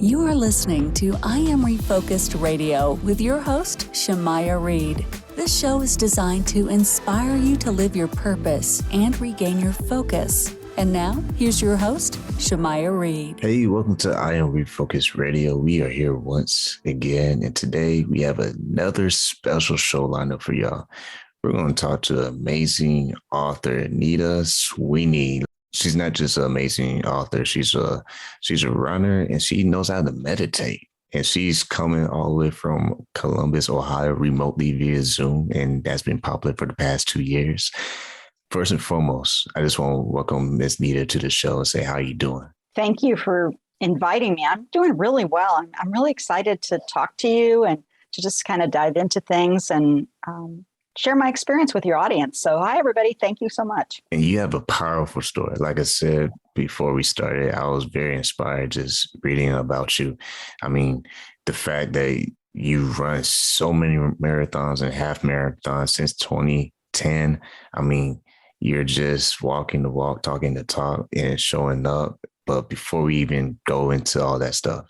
You are listening to I Am Refocused Radio with your host, Shamaya Reed. This show is designed to inspire you to live your purpose and regain your focus. And now, here's your host, Shamaya Reed. Hey, welcome to I Am Refocused Radio. We are here once again, and today we have another special show lined up for y'all. We're going to talk to amazing author Nita Sweeney. She's not just an amazing author. She's a runner, and she knows how to meditate. And she's coming all the way from Columbus, Ohio, remotely via Zoom, and that's been popular for the past 2 years. First and foremost, I just want to welcome Miss Nita to the show and say, how are you doing? Thank you for inviting me. I'm doing really well. I'm really excited to talk to you and to just kind of dive into things and share my experience with your audience. So hi, everybody. Thank you so much. And you have a powerful story. Like I said before we started, I was very inspired just reading about you. I mean, the fact that you run so many marathons and half marathons since 2010, I mean, you're just walking the walk, talking the talk, and showing up. But before we even go into all that stuff,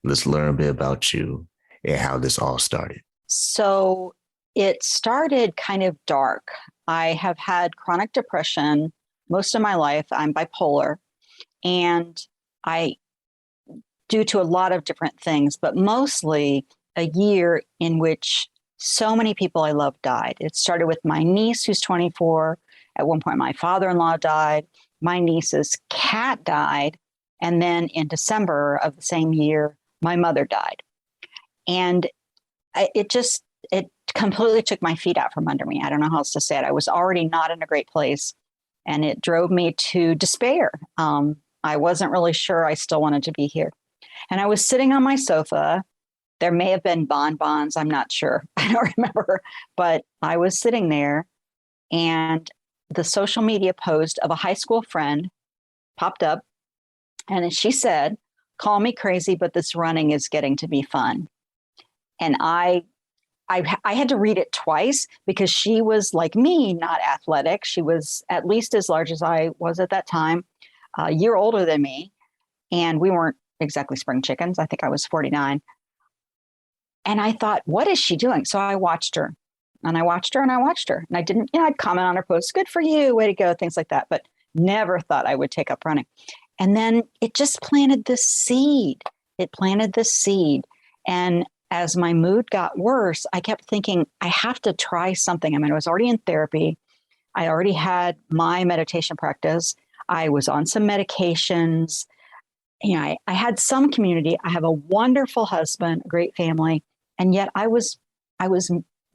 let's learn a bit about you and how this all started. So it started kind of dark. I have had chronic depression most of my life. I'm bipolar, and due to a lot of different things, but mostly a year in which so many people I love died. It started with my niece, who's 24. At one point, my father-in-law died. My niece's cat died. And then in December of the same year, my mother died. And it completely took my feet out from under me. I don't know how else to say it. I was already not in a great place, and it drove me to despair. I wasn't really sure I still wanted to be here. And I was sitting on my sofa. There may have been bonbons. I'm not sure. I don't remember. But I was sitting there, and the social media post of a high school friend popped up, and she said, "Call me crazy, but this running is getting to be fun." And I had to read it twice because she was like me, not athletic. She was at least as large as I was at that time, a year older than me. And we weren't exactly spring chickens. I think I was 49. And I thought, what is she doing? So I watched her. And I watched her and I watched her. And I didn't, I'd comment on her posts, good for you, way to go, things like that. But never thought I would take up running. And then it just planted this seed. It planted this seed. And as my mood got worse, I kept thinking, I have to try something. I mean, I was already in therapy. I already had my meditation practice. I was on some medications. I had some community. I have a wonderful husband, a great family. And yet I was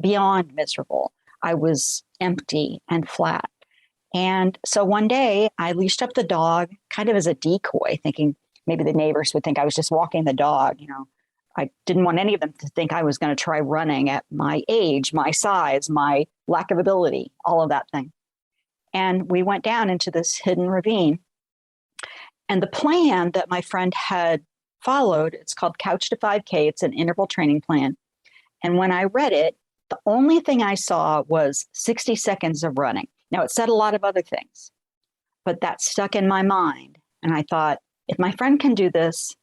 beyond miserable. I was empty and flat. And so one day I leashed up the dog kind of as a decoy, thinking maybe the neighbors would think I was just walking the dog. I didn't want any of them to think I was going to try running at my age, my size, my lack of ability, all of that thing. And we went down into this hidden ravine. And the plan that my friend had followed, it's called Couch to 5K. It's an interval training plan. And when I read it, the only thing I saw was 60 seconds of running. Now, it said a lot of other things, but that stuck in my mind. And I thought, if my friend can do this,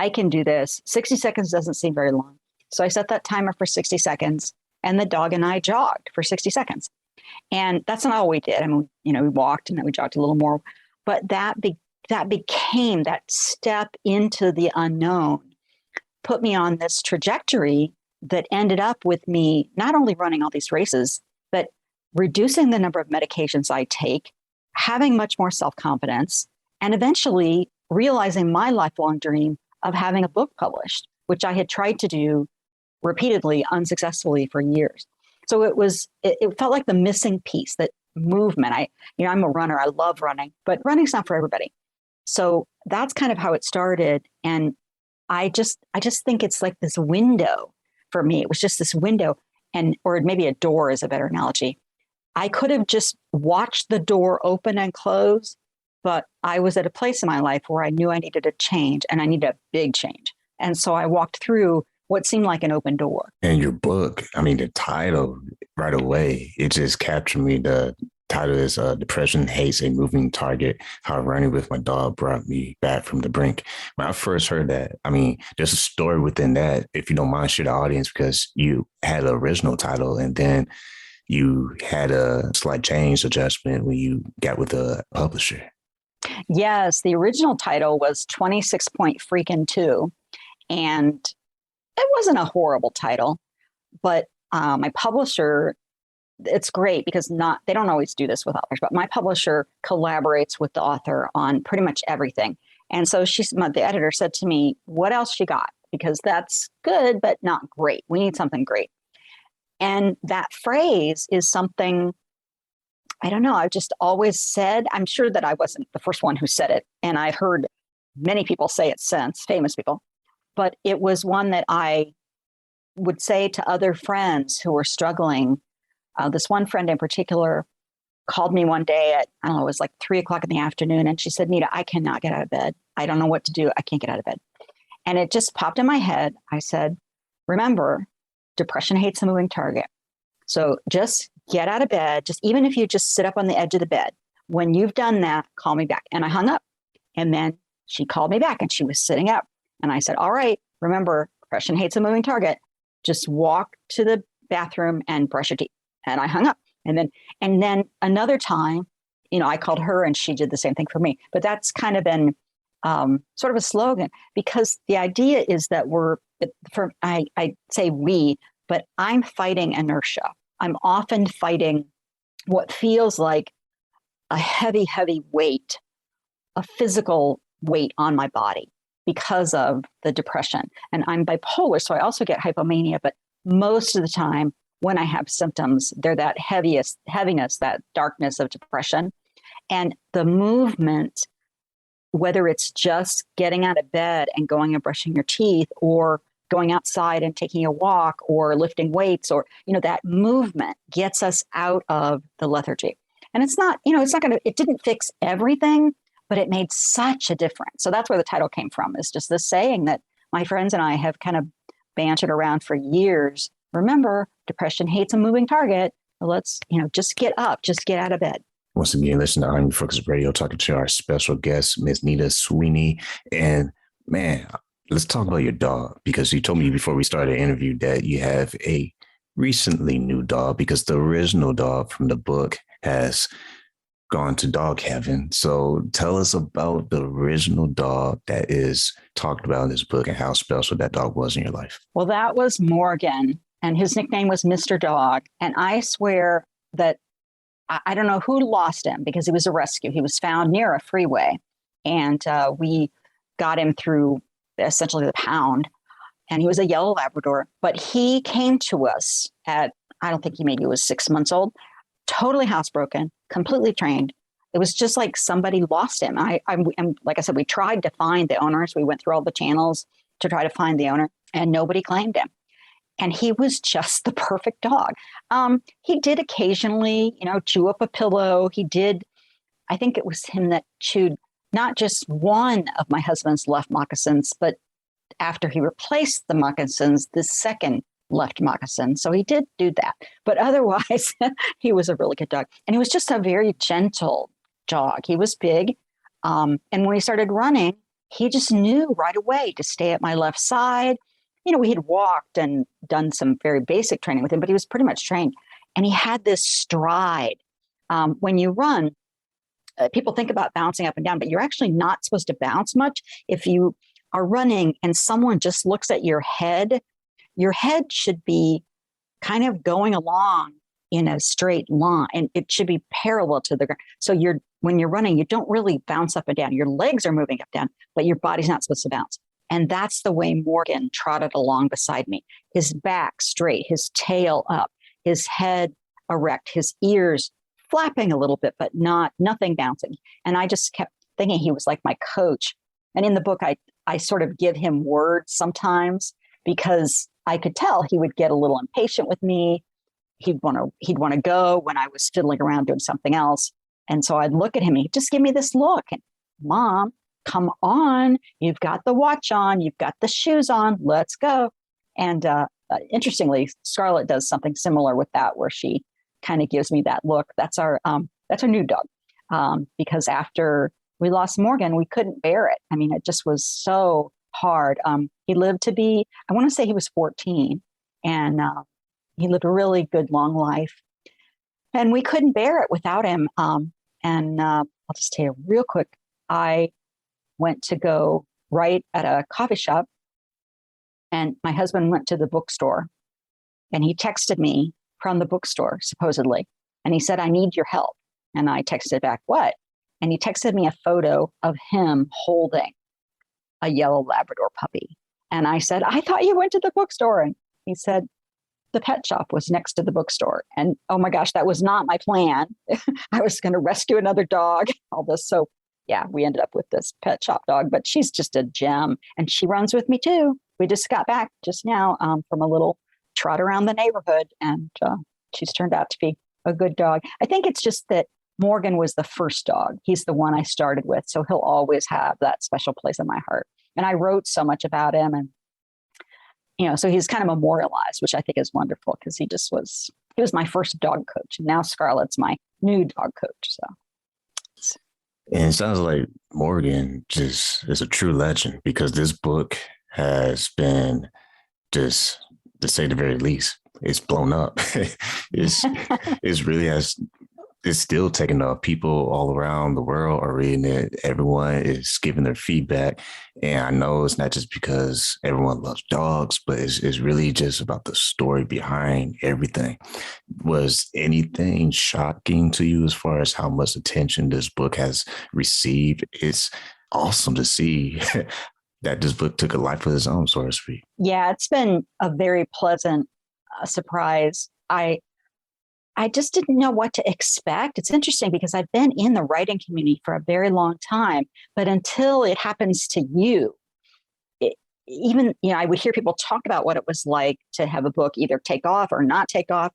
I can do this. 60 seconds doesn't seem very long. So I set that timer for 60 seconds, and the dog and I jogged for 60 seconds. And that's not all we did. I mean, we walked and then we jogged a little more. But that became that step into the unknown, put me on this trajectory that ended up with me not only running all these races, but reducing the number of medications I take, having much more self-confidence, and eventually realizing my lifelong dream of having a book published, which I had tried to do repeatedly, unsuccessfully for years. So it felt like the missing piece, that movement. I'm a runner. I love running, but running's not for everybody. So that's kind of how it started. And I just think it's like this window for me. It was just this window, or maybe a door is a better analogy. I could have just watched the door open and close, but I was at a place in my life where I knew I needed a change, and I needed a big change. And so I walked through what seemed like an open door. And your book, the title right away, it just captured me. title is Depression Hates a Moving Target, How Running with My Dog Brought Me Back from the Brink. When I first heard that, I mean, there's a story within that, if you don't mind, share the audience, because you had an original title and then you had a slight change adjustment when you got with a publisher. Yes, the original title was 26 Point Freakin' 2. And it wasn't a horrible title, but my publisher, it's great because they don't always do this with authors, but my publisher collaborates with the author on pretty much everything. And so the editor said to me, what else you got? Because that's good, but not great. We need something great. And that phrase is something, I don't know, I've just always said. I'm sure that I wasn't the first one who said it. And I've heard many people say it since, famous people. But it was one that I would say to other friends who were struggling. This one friend in particular called me one day at, I don't know, it was like 3:00 in the afternoon. And she said, Nita, I cannot get out of bed. I don't know what to do. I can't get out of bed. And it just popped in my head. I said, remember, depression hates a moving target. So just get out of bed. Just even if you just sit up on the edge of the bed, when you've done that, call me back. And I hung up. And then she called me back and she was sitting up. And I said, all right, remember, depression hates a moving target. Just walk to the bathroom and brush your teeth. And I hung up. And then another time, I called her and she did the same thing for me. But that's kind of been sort of a slogan, because the idea is that I say we, but I'm fighting inertia. I'm often fighting what feels like a heavy, heavy weight, a physical weight on my body because of the depression. And I'm bipolar, so I also get hypomania, but most of the time when I have symptoms, they're that heaviness, that darkness of depression. And the movement, whether it's just getting out of bed and going and brushing your teeth, or going outside and taking a walk, or lifting weights, or, that movement gets us out of the lethargy. And it's not going to, it didn't fix everything, but it made such a difference. So that's where the title came from, is just this saying that my friends and I have kind of bantered around for years. Remember, depression hates a moving target. Let's, just get up, just get out of bed. Once again, listen to I'm Focused Radio, talking to our special guest, Miss Nita Sweeney. And man, let's talk about your dog, because you told me before we started the interview that you have a recently new dog, because the original dog from the book has gone to dog heaven. So tell us about the original dog that is talked about in this book and how special that dog was in your life. Well, that was Morgan, and his nickname was Mr. Dog. And I swear that I don't know who lost him, because he was a rescue. He was found near a freeway, and we got him through essentially the pound. And he was a yellow Labrador, but he came to us at, I don't think he was 6 months old, totally housebroken, completely trained. It was just like somebody lost him. And like I said, we tried to find the owners. We went through all the channels to try to find the owner, and nobody claimed him. And he was just the perfect dog. He did occasionally, chew up a pillow. I think it was him that chewed not just one of my husband's left moccasins, but after he replaced the moccasins, the second left moccasin. So he did do that. But otherwise, he was a really good dog. And he was just a very gentle dog. He was big. And when he started running, he just knew right away to stay at my left side. We had walked and done some very basic training with him, but he was pretty much trained. And he had this stride. When you run, people think about bouncing up and down, but you're actually not supposed to bounce much. If you are running and someone just looks at your head should be kind of going along in a straight line, and it should be parallel to the ground. So when you're running, you don't really bounce up and down. Your legs are moving up and down, but your body's not supposed to bounce. And that's the way Morgan trotted along beside me. His back straight, his tail up, his head erect, his ears flapping a little bit, but nothing bouncing. And I just kept thinking he was like my coach. And in the book, I sort of give him words sometimes, because I could tell he would get a little impatient with me. He'd want to go when I was fiddling around doing something else. And so I'd look at him, and he'd just give me this look. And, Mom, come on, you've got the watch on, you've got the shoes on, let's go. And interestingly, Scarlett does something similar with that, where she kind of gives me that look. That's our That's our new dog. Because after we lost Morgan, we couldn't bear it. I mean, it just was so hard. He lived to be, I want to say he was 14, and he lived a really good, long life. And we couldn't bear it without him. I'll just tell you real quick, I went to go write at a coffee shop, and my husband went to the bookstore, and he texted me from the bookstore, supposedly. And he said, I need your help. And I texted back, what? And he texted me a photo of him holding a yellow Labrador puppy. And I said, I thought you went to the bookstore. And he said, the pet shop was next to the bookstore. And oh my gosh, that was not my plan. I was going to rescue another dog, all this. So yeah, we ended up with this pet shop dog, but she's just a gem. And she runs with me too. We just got back just now from a little trot around the neighborhood, and she's turned out to be a good dog. I think it's just that Morgan was the first dog. He's the one I started with. So he'll always have that special place in my heart. And I wrote so much about him, and so he's kind of memorialized, which I think is wonderful, because he was my first dog coach. And now Scarlett's my new dog coach. So. And it sounds like Morgan just is a true legend, because this book has been, just to say the very least, it's blown up. it's really has. It's still taking off. People all around the world are reading it. Everyone is giving their feedback. And I know it's not just because everyone loves dogs, but it's really just about the story behind everything. Was anything shocking to you as far as how much attention this book has received? It's awesome to see that this book took a life of its own, so to speak. Yeah, it's been a very pleasant surprise. I just didn't know what to expect. It's interesting because I've been in the writing community for a very long time, but until it happens to you, I would hear people talk about what it was like to have a book either take off or not take off.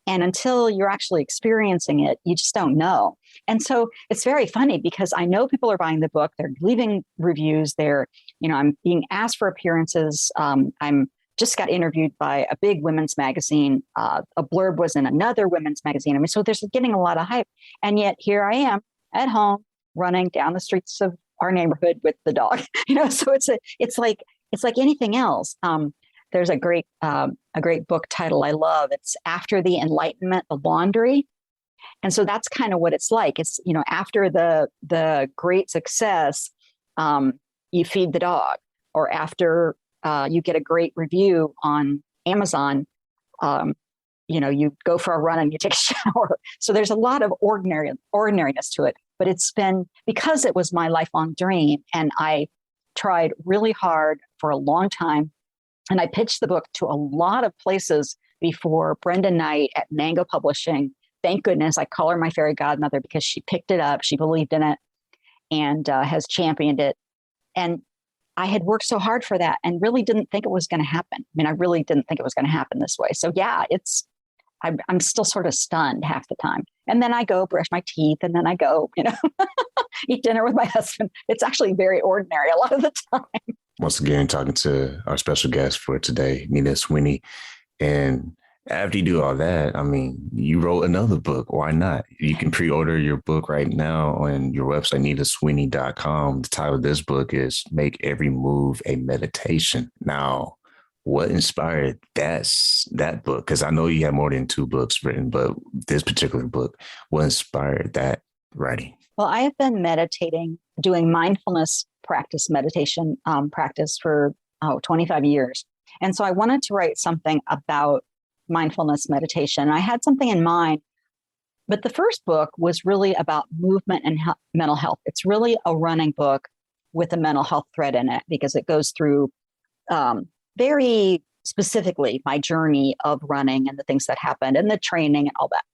And until you're actually experiencing it, you just don't know. And so it's very funny because I know people are buying the book, they're leaving reviews, I'm being asked for appearances. I'm just got interviewed by a big women's magazine. A blurb was in another women's magazine. I mean, so there's getting a lot of hype. And yet here I am at home running down the streets of our neighborhood with the dog. So it's like anything else. There's a great book title I love. It's After the Enlightenment, the Laundry. And so that's kind of what it's like. It's, after the great success, you feed the dog, or after you get a great review on Amazon, you go for a run and you take a shower. So there's a lot of ordinariness to it, but it's been, because it was my lifelong dream, and I tried really hard for a long time. And I pitched the book to a lot of places before Brenda Knight at Mango Publishing. Thank goodness, I call her my fairy godmother, because she picked it up, she believed in it, and has championed it. And I had worked so hard for that and really didn't think it was going to happen. I mean, I really didn't think it was going to happen this way. So yeah, I'm still sort of stunned half the time. And then I go brush my teeth, and then I go, eat dinner with my husband. It's actually very ordinary a lot of the time. Once again, talking to our special guest for today, Nita Sweeney. And after you do all that, I mean, you wrote another book. Why not? You can pre-order your book right now on your website, nitasweeney.com. The title of this book is Make Every Move a Meditation. Now, what inspired that book? Because I know you have more than 2 books written, but this particular book, what inspired that writing? Well, I have been meditating, doing mindfulness meditation practice for 25 years. And so I wanted to write something about mindfulness meditation. I had something in mind, but the first book was really about movement and mental health. It's really a running book with a mental health thread in it, because it goes through very specifically my journey of running and the things that happened and the training and all that.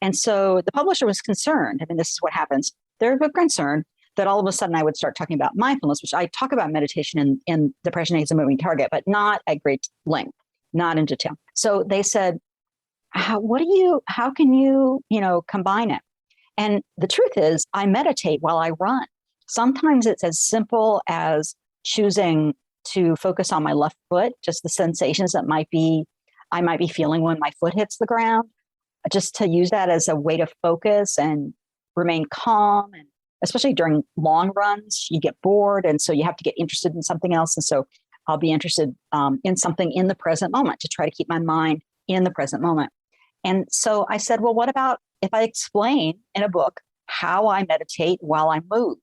And so the publisher was concerned. I mean, this is what happens. They're concerned that all of a sudden I would start talking about mindfulness, which I talk about meditation in Depression, Anxiety, and Moving Target, but not at great length, not in detail. So they said, how can you, combine it? And the truth is, I meditate while I run. Sometimes it's as simple as choosing to focus on my left foot, just the sensations that I might be feeling when my foot hits the ground, just to use that as a way to focus and remain calm. And especially during long runs, you get bored. And so you have to get interested in something else. And so I'll be interested in something in the present moment to try to keep my mind in the present moment. And so I said, well, what about if I explain in a book how I meditate while I move?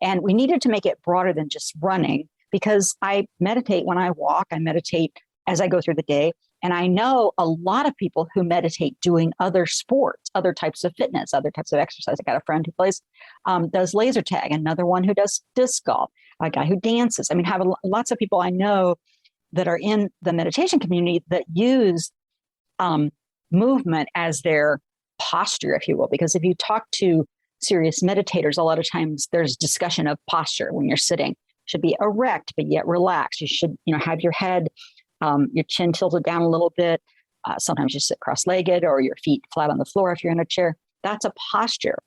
And we needed to make it broader than just running, because I meditate when I walk, I meditate as I go through the day. And I know a lot of people who meditate doing other sports, other types of fitness, other types of exercise. I got a friend who does laser tag, another one who does disc golf, a guy who dances. I mean, have lots of people I know that are in the meditation community that use movement as their posture, if you will. Because if you talk to serious meditators, a lot of times there's discussion of posture when you're sitting. You should be erect, but yet relaxed. You should, have your head, your chin tilted down a little bit. Sometimes you sit cross-legged or your feet flat on the floor if you're in a chair. That's a posture.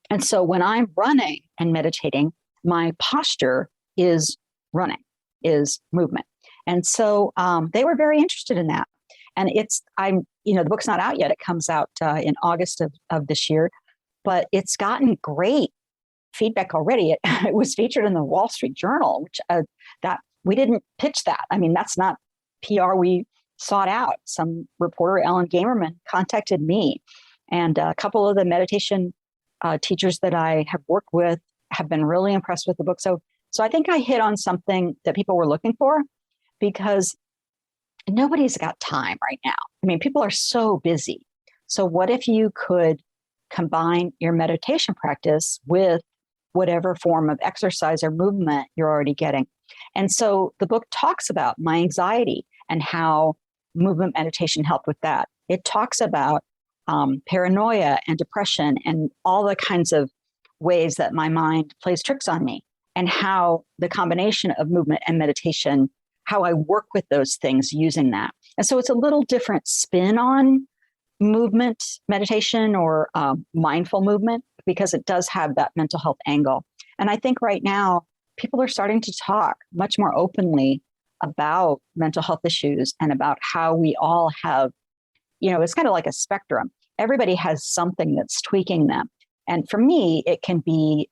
And so when I'm running and meditating, my posture is running, is movement. And so they were very interested in that. And the book's not out yet. It comes out in August of this year, but it's gotten great feedback already. It was featured in the Wall Street Journal, which that we didn't pitch that. I mean, that's not PR we sought out. Some reporter, Ellen Gamerman, contacted me, and a couple of the meditation teachers that I have worked with have been really impressed with the book. So I think I hit on something that people were looking for, because nobody's got time right now. I mean, people are so busy. So what if you could combine your meditation practice with whatever form of exercise or movement you're already getting? And so the book talks about my anxiety and how movement meditation helped with that. It talks about paranoia and depression and all the kinds of ways that my mind plays tricks on me, and how the combination of movement and meditation, how I work with those things using that. And so it's a little different spin on movement meditation or mindful movement, because it does have that mental health angle. And I think right now, people are starting to talk much more openly about mental health issues and about how we all have, it's kind of like a spectrum. Everybody has something that's tweaking them. And for me, it can be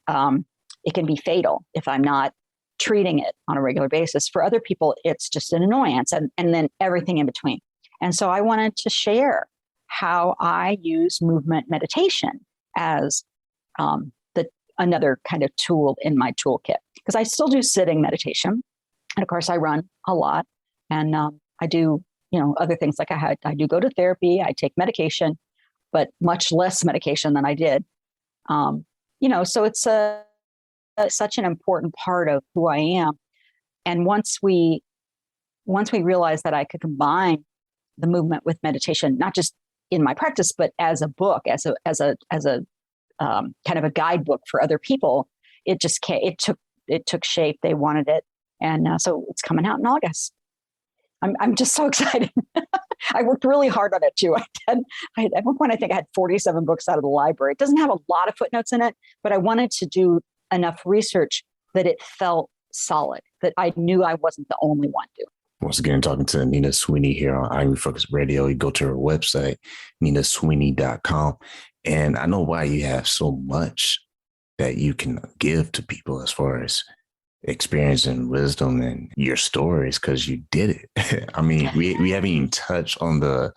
fatal if I'm not treating it on a regular basis. For other people, it's just an annoyance, and then everything in between. And so I wanted to share how I use movement meditation as another kind of tool in my toolkit, because I still do sitting meditation. And of course, I run a lot, and I do, other things like I do go to therapy. I take medication, but much less medication than I did. So it's such an important part of who I am. And once we realized that I could combine the movement with meditation, not just in my practice, but as a book, as a kind of a guidebook for other people, it took shape. They wanted it, and so it's coming out in August. I'm just so excited. I worked really hard on it too. At one point, I think I had 47 books out of the library. It doesn't have a lot of footnotes in it, but I wanted to do enough research that it felt solid, that I knew I wasn't the only one doing. Once again, talking to Nita Sweeney here on I Am Refocused Radio. You go to her website, nitasweeney.com. And I know why you have so much that you can give to people as far as experience and wisdom and your stories, because you did it. I mean, we haven't even touched on the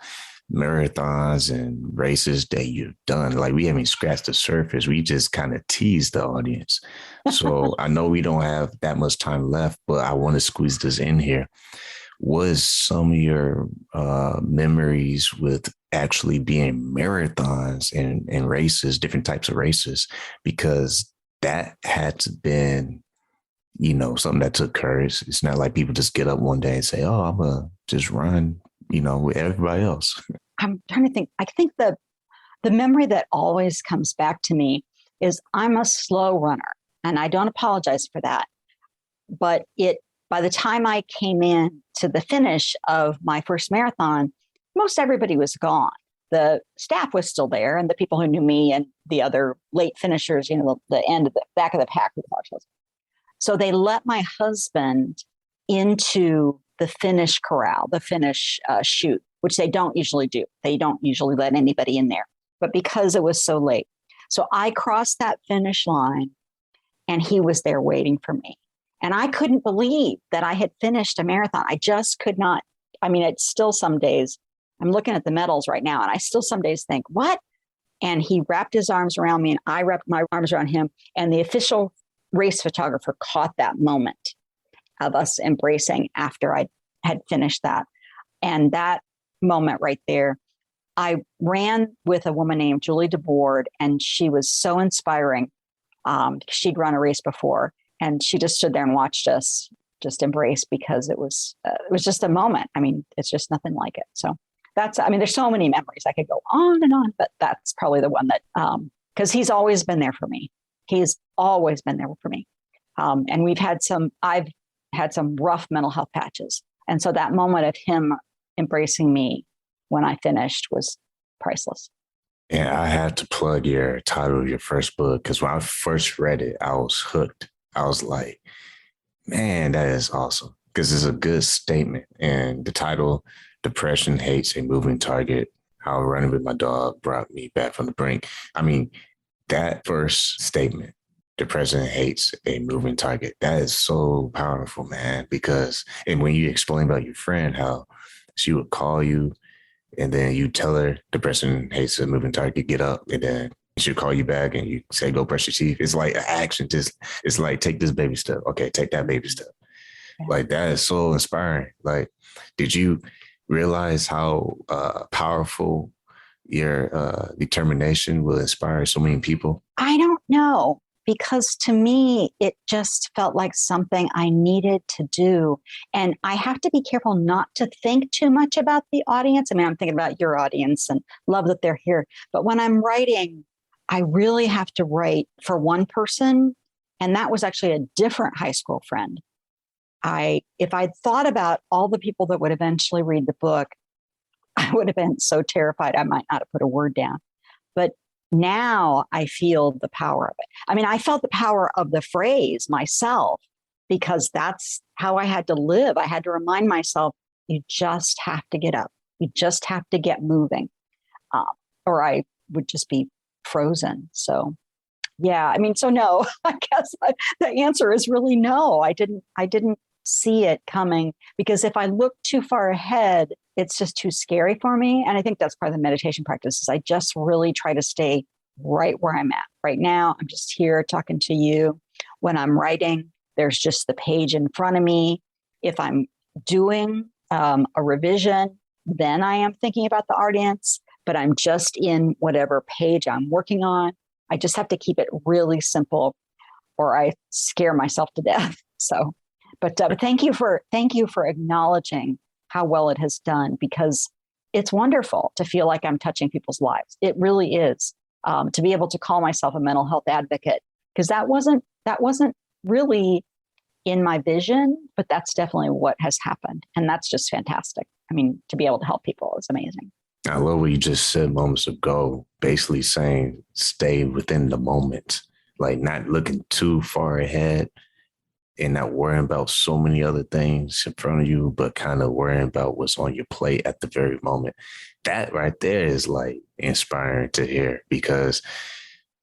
marathons and races that you've done. Like, we haven't scratched the surface. We just kind of teased the audience. So I know we don't have that much time left, but I want to squeeze this in here. Was some of your memories with actually being marathons and races, different types of races, because that had to been, something that took courage. It's not like people just get up one day and say, oh, I'm going to just run, with everybody else. I'm trying to think. I think the memory that always comes back to me is I'm a slow runner, and I don't apologize for that. But by the time I came in to the finish of my first marathon, most everybody was gone. The staff was still there, and the people who knew me and the other late finishers, the end of the back of the pack. So they let my husband into the finish corral, the finish chute, which they don't usually do. They don't usually let anybody in there. But because it was so late. So I crossed that finish line and he was there waiting for me. And I couldn't believe that I had finished a marathon. I just could not. I mean, it's still some days, I'm looking at the medals right now, and I still some days think, what? And he wrapped his arms around me and I wrapped my arms around him. And the official race photographer caught that moment of us embracing after I had finished that. And that moment right there, I ran with a woman named Julie DeBoard, and she was so inspiring. She'd run a race before, and she just stood there and watched us just embrace, because it was just a moment. I mean, it's just nothing like it. So there's so many memories. I could go on and on, but that's probably the one that, because he's always been there for me. He's always been there for me. And I've had some rough mental health patches. And so that moment of him embracing me when I finished was priceless. Yeah, I have to plug your title of your first book, because when I first read it, I was hooked. I was like, man, that is awesome, because it's a good statement. And the title, Depression Hates a Moving Target, How Running with My Dog Brought Me Back from the Brink. I mean, that first statement, Depression Hates a Moving Target, that is so powerful, man, because, and when you explain about your friend, how she would call you and then you tell her depression hates a moving target, get up, and then she'll call you back and you say, go brush your teeth. It's like an action. It's like, take this baby step. Okay, take that baby step. Yeah. Like, that is so inspiring. Like, did you realize how powerful your determination will inspire so many people? I don't know, because to me, it just felt like something I needed to do. And I have to be careful not to think too much about the audience. I mean, I'm thinking about your audience and love that they're here. But when I'm writing, I really have to write for one person. And that was actually a different high school friend. If I'd thought about all the people that would eventually read the book, I would have been so terrified I might not have put a word down. But now I feel the power of it. I mean, I felt the power of the phrase myself, because that's how I had to live. I had to remind myself, you just have to get up. You just have to get moving, or I would just be frozen. So, yeah, I mean, so no, I guess the answer is really no. I didn't see it coming, because if I look too far ahead, it's just too scary for me. And I think that's part of the meditation practice, is I just really try to stay right where I'm at. Right now, I'm just here talking to you. When I'm writing, there's just the page in front of me. If I'm doing a revision, then I am thinking about the audience, but I'm just in whatever page I'm working on. I just have to keep it really simple, or I scare myself to death. So, but thank you for acknowledging how well it has done, because it's wonderful to feel like I'm touching people's lives. It really is, to be able to call myself a mental health advocate, because that wasn't really in my vision, but that's definitely what has happened. And that's just fantastic. I mean, to be able to help people is amazing. I love what you just said moments ago, basically saying stay within the moment, like not looking too far ahead and not worrying about so many other things in front of you, but kind of worrying about what's on your plate at the very moment. That right there is like inspiring to hear, because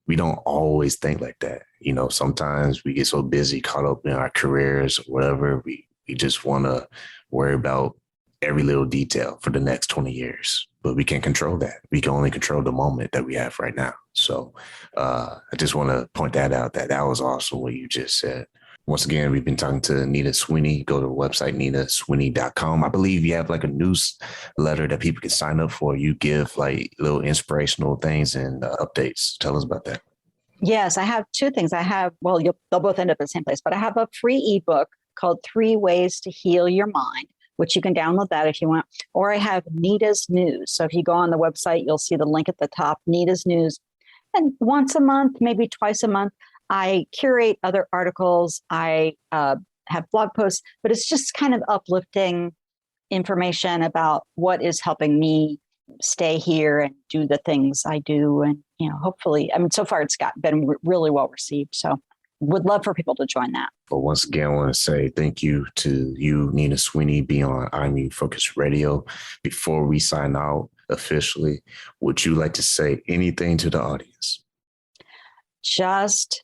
we don't always think like that. You know, sometimes we get so busy, caught up in our careers or whatever, we just want to worry about every little detail for the next 20 years, but we can't control that. We can only control the moment that we have right now. So I just want to point that out, that was awesome what you just said. Once again, we've been talking to Nita Sweeney. Go to the website, nitasweeney.com. I believe you have like a newsletter that people can sign up for. You give like little inspirational things and updates. Tell us about that. Yes, I have two things. They'll both end up in the same place, but I have a free ebook called 3 Ways to Heal Your Mind, which you can download that if you want. Or I have Nita's News. So if you go on the website, you'll see the link at the top, Nita's News. And once a month, maybe twice a month, I curate other articles. I have blog posts, but it's just kind of uplifting information about what is helping me stay here and do the things I do. And, hopefully, so far it's been really well received. So would love for people to join that. But once again, I want to say thank you to you, Nita Sweeney, being on I'm You Focused Radio. Before we sign out officially, would you like to say anything to the audience? just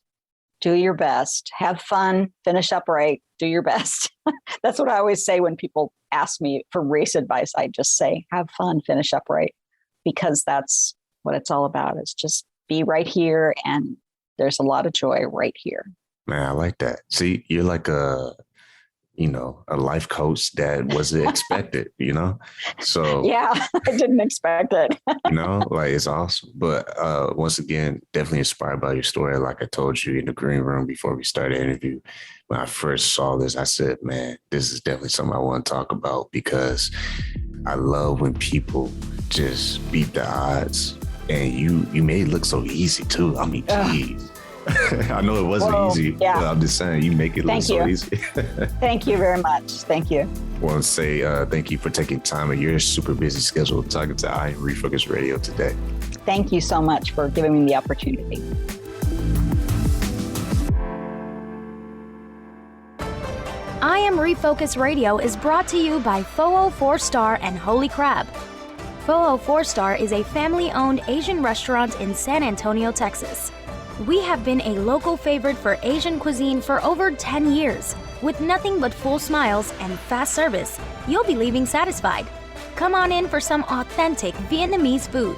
do your best, have fun, finish up right, do your best. That's what I always say when people ask me for race advice. I just say, have fun, finish up right, because that's what it's all about. It's just be right here. And there's a lot of joy right here. Man, I like that. See, you're like a life coach that wasn't expected, So yeah, I didn't expect it. Like it's awesome. But once again, definitely inspired by your story. Like I told you in the green room before we started the interview, when I first saw this, I said, man, this is definitely something I want to talk about, because I love when people just beat the odds. And you made it look so easy too. I mean, geez. I know it wasn't easy, but I'm just saying you make it look so easy. Thank you very much. Thank you. I want to say thank you for taking time in your super busy schedule talking to I Am Refocus Radio today. Thank you so much for giving me the opportunity. I Am Refocus Radio is brought to you by Foo 4-Star and Holy Crab. Foo 4-Star is a family-owned Asian restaurant in San Antonio, Texas. We have been a local favorite for Asian cuisine for over 10 years. With nothing but full smiles and fast service, you'll be leaving satisfied. Come on in for some authentic Vietnamese food.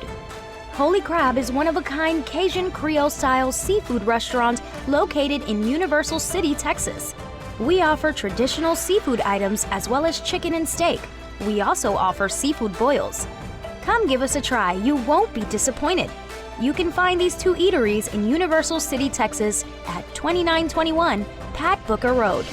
Holy Crab is one-of-a-kind Cajun Creole-style seafood restaurant located in Universal City, Texas. We offer traditional seafood items as well as chicken and steak. We also offer seafood boils. Come give us a try. You won't be disappointed. You can find these two eateries in Universal City, Texas at 2921 Pat Booker Road.